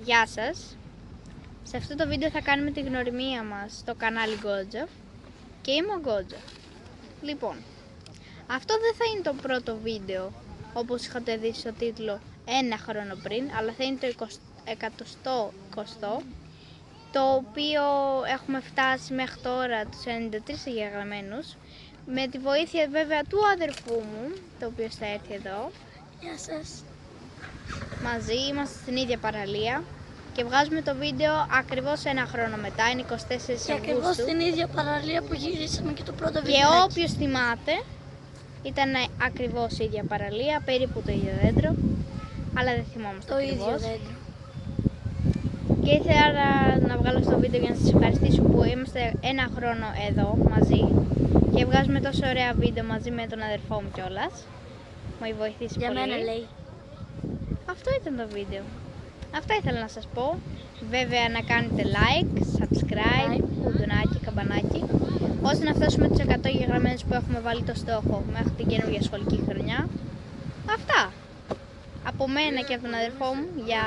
Γεια σας! Σε αυτό το βίντεο θα κάνουμε τη γνωριμία μας στο κανάλι Γκότζο και είμαι ο Γκότζο. Λοιπόν, αυτό δεν θα είναι το πρώτο βίντεο όπως είχατε δει στο τίτλο ένα χρόνο πριν, αλλά θα είναι το 120ο, το οποίο έχουμε φτάσει μέχρι τώρα τους 93 εγγεγραμμένους, με τη βοήθεια βέβαια του αδερφού μου, το οποίο θα έρθει εδώ. Γεια σας. Μαζί είμαστε στην ίδια παραλία και βγάζουμε το βίντεο ακριβώς ένα χρόνο μετά, είναι 24 Και ακριβώς Αυγούστου. στην ίδια παραλία που γυρίσαμε και το πρώτο Και βίντεο. όποιος θυμάται, ήταν ακριβώς η ίδια παραλία, περίπου το ίδιο δέντρο, αλλά δεν θυμόμαστε Το ίδιο ακριβώς. δέντρο. Και ήθελα να βγάλω στο βίντεο για να σας ευχαριστήσω που είμαστε ένα χρόνο εδώ μαζί και βγάζουμε τόσο ωραία βίντεο μαζί με τον αδερφό μου κιόλας. Μου έχει βοηθήσει Για πολύ. μένα λέει. Αυτό ήταν το βίντεο. Αυτά ήθελα να σας πω. Βέβαια να κάνετε like, subscribe, κουδουνάκι, καμπανάκι, ώστε να φτάσουμε τους 100 εγγεγραμμένους που έχουμε βάλει το στόχο μέχρι την καινούργια σχολική χρονιά. Αυτά. Από μένα και από τον αδερφό μου. Για